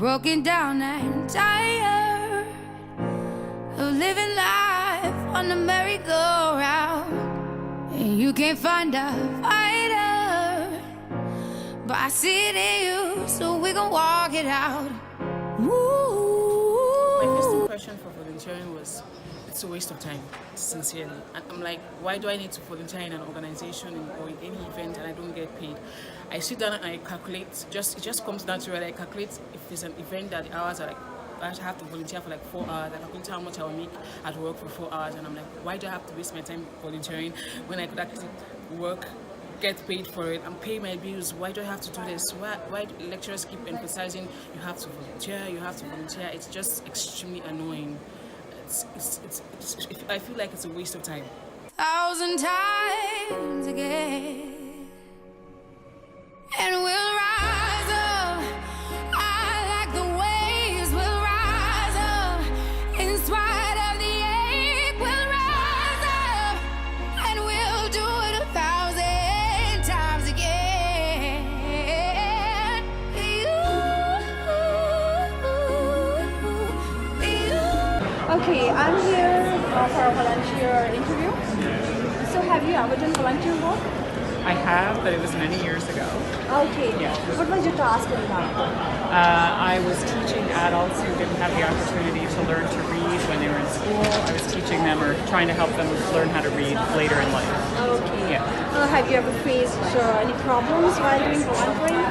broken down and tired of living life on the merry-go-round. And you can't find a fighter, but I see it in you, so we gon' walk it out. Ooh. My first impression for volunteering was it's a waste of time, sincerely. And I'm like, why do I need to volunteer in an organization or in any event and I don't get paid? I sit down and I calculate, it just comes down to it. I calculate if there's an event that the hours are like, I have to volunteer for like 4 hours. I calculate how much I will make at work for 4 hours, and I'm like, why do I have to waste my time volunteering when I could actually work, get paid for it, and pay my bills? Why do I have to do this? Why do lecturers keep emphasizing you have to volunteer, you have to volunteer? It's just extremely annoying. I feel like it's a waste of time. 1,000 times again, and we'll rise up. I like the waves. We'll rise up in spite of the ache. We'll rise up, and we'll do it 1,000 times again. Okay, I'm here for a volunteer interview. So have you ever done volunteer work? I have, but it was many years ago. Okay. Yeah. What was your task in that? I was teaching adults who didn't have the opportunity to learn to read when they were in school. I was teaching them or trying to help them learn how to read later in life. Okay. Yeah. Have you ever faced any problems while doing volunteering?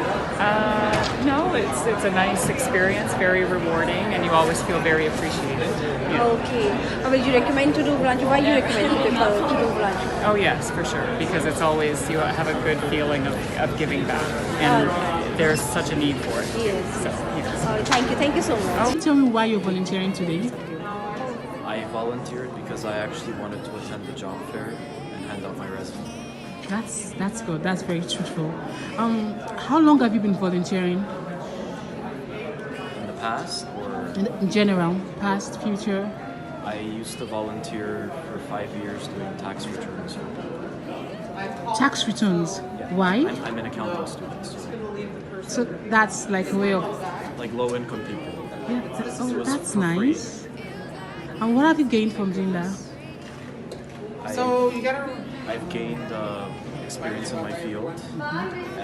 No, it's a nice experience, very rewarding, and you always feel very appreciated. Yeah. Okay. Will you recommend to do volunteer? Why do you recommend people to do volunteer? Oh yes, for sure, because it's always, you have a good feeling of giving back, and there's such a need for it. Yes. So, yes. Thank you so much. Tell me why you're volunteering today. I volunteered because I actually wanted to attend the job fair and hand out my resume. That's good. That's very truthful. How long have you been volunteering? In the past, or In general, past, future? I used to volunteer for 5 years doing tax returns. Tax returns. Yeah. Why? I'm an accounting student, So that's like a way of. like low-income people. Yeah, It was that's for free. nice. And what have you gained from doing that? I've gained experience in my field,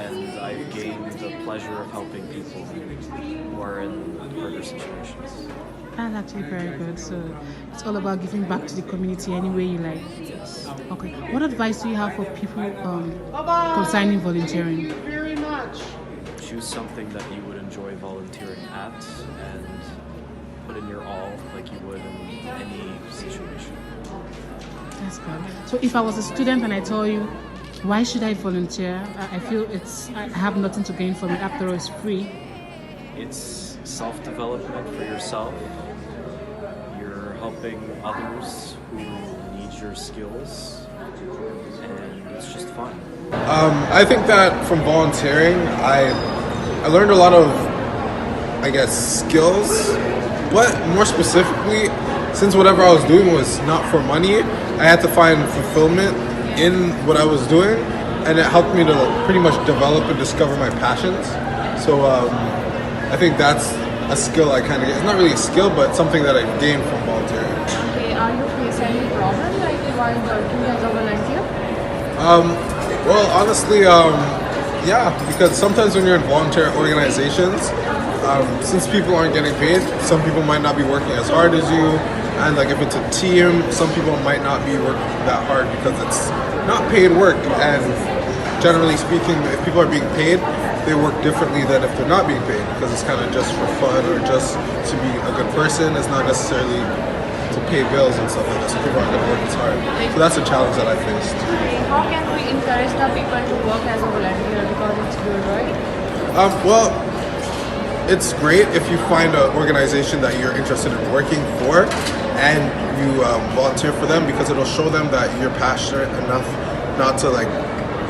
and I've gained the pleasure of helping people who are in harder situations. That's actually very good. So it's all about giving back to the community any way you like. Yes. Okay. What advice do you have for people concerning volunteering? Choose something that you would enjoy volunteering at, and put in your all like you would in any situation. That's good. So if I was a student and I told you, why should I volunteer? I feel I have nothing to gain from it. After all, it's free. It's self-development for yourself. You're helping others who need your skills, and it's just fun. I think that from volunteering, I learned a lot of, I guess, skills, but more specifically, since whatever I was doing was not for money, I had to find fulfillment in what I was doing, and it helped me to pretty much develop and discover my passions. So I think that's a skill I kind of get. It's not really a skill, but something that I gained from volunteering. Okay, are you facing any problem like while working as a volunteer? Well, honestly, yeah, because sometimes when you're in volunteer organizations, since people aren't getting paid, some people might not be working as hard as you, and like if it's a team, some people might not be working that hard because it's not paid work. And generally speaking, if people are being paid, they work differently than if they're not being paid, because it's kind of just for fun or just to be a good person. It's not necessarily to pay bills and stuff like that. So people aren't going to work as hard. So that's a challenge that I faced. How can we encourage the people to work as a volunteer, because it's good, right? Well, it's great if you find an organization that you're interested in working for and you volunteer for them, because it'll show them that you're passionate enough not to like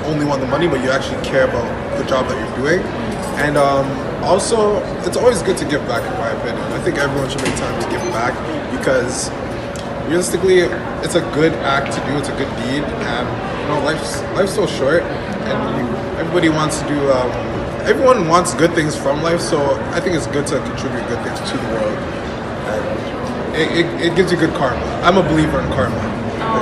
only want the money, but you actually care about the job that you're doing. And also, it's always good to give back, in my opinion. I think everyone should make time to give back, because realistically, it's a good act to do. It's a good deed, and life's so short, and everybody wants to do everyone wants good things from life, so I think it's good to contribute good things to the world. And it gives you good karma. I'm a believer in karma.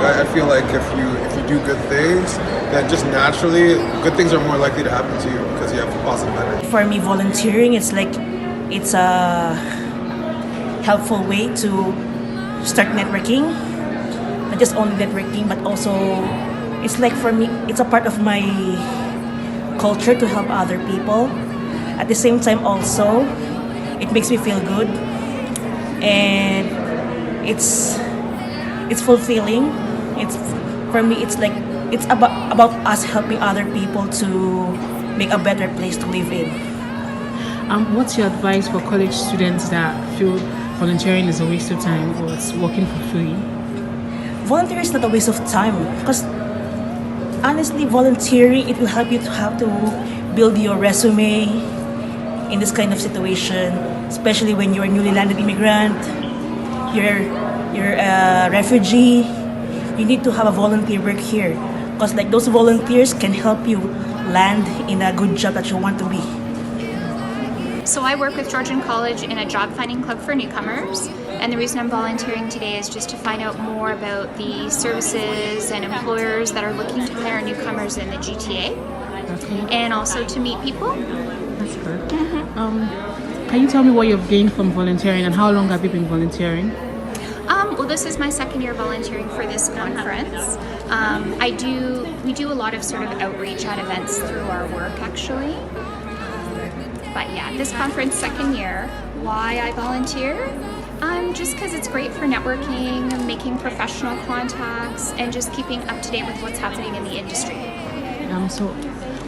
Like, I feel like if you do good things, then just naturally good things are more likely to happen to you because you have positive energy. For me, volunteering it's a helpful way to start networking. Not just only networking, but also it's like for me, it's a part of my culture to help other people. At the same time, also, it makes me feel good, and it's fulfilling. It's for me. It's like it's about us helping other people to make a better place to live in. What's your advice for college students that feel volunteering is a waste of time or it's working for free? Volunteering is not a waste of time because honestly, volunteering it will help you to have to build your resume in this kind of situation, especially when you're a newly landed immigrant, you're a refugee. You need to have a volunteer work here because like those volunteers can help you land in a good job that you want to be. So I work with Georgian College in a job finding club for newcomers, and the reason I'm volunteering today is just to find out more about the services and employers that are looking to hire newcomers in the GTA, and also to meet people. That's good. Can you tell me what you've gained from volunteering and how long have you been volunteering? Well, this is my second year volunteering for this conference. We do a lot of sort of outreach at events through our work actually. But yeah, this conference, second year. Why I volunteer? Just because it's great for networking, making professional contacts, and just keeping up to date with what's happening in the industry. So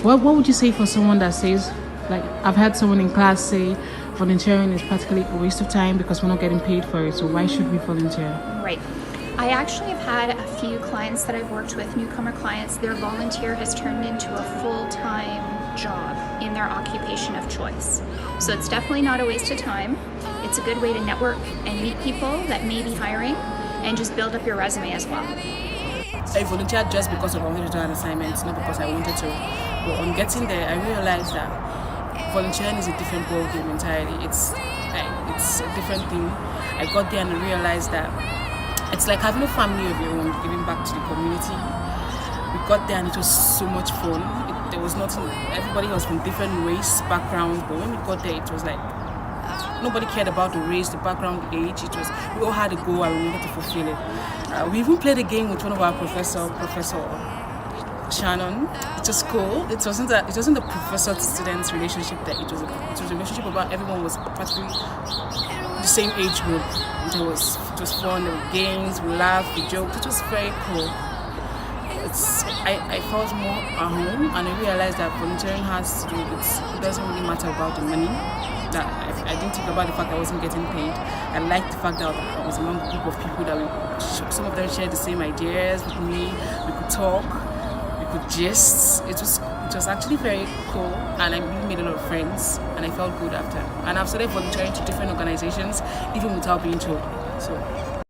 what would you say for someone that says, like, I've had someone in class say volunteering is practically a waste of time because we're not getting paid for it, so why should we volunteer? Right. I actually have had a few clients that I've worked with, newcomer clients, their volunteer has turned into a full-time job in their occupation of choice. So it's definitely not a waste of time. It's a good way to network and meet people that may be hiring and just build up your resume as well. I volunteered just because I wanted to do an assignment, not because I wanted to. But on getting there, I realized that volunteering is a different ballgame entirely. It's a different thing. I got there and I realized that it's like having a family of your own, giving back to the community. We got there and it was so much fun. There was nothing, everybody was from different race, backgrounds, but when we got there, it was like, nobody cared about the race, the background, the age. It was, we all had a goal and we wanted to fulfill it. We even played a game with one of our Professor Shannon. It was cool. It wasn't a professor to students relationship that it was a relationship about everyone was practically the same age group. It was fun, there were games, we laughed, we joked. It was very cool. I felt more at home and I realized that volunteering has to do it doesn't really matter about the money. That I didn't think about the fact that I wasn't getting paid. I liked the fact that I was among a group of people that some of them shared the same ideas with me. We could talk, we could gist. It was actually very cool and I really made a lot of friends and I felt good after. And I've started volunteering to different organizations even without being told. So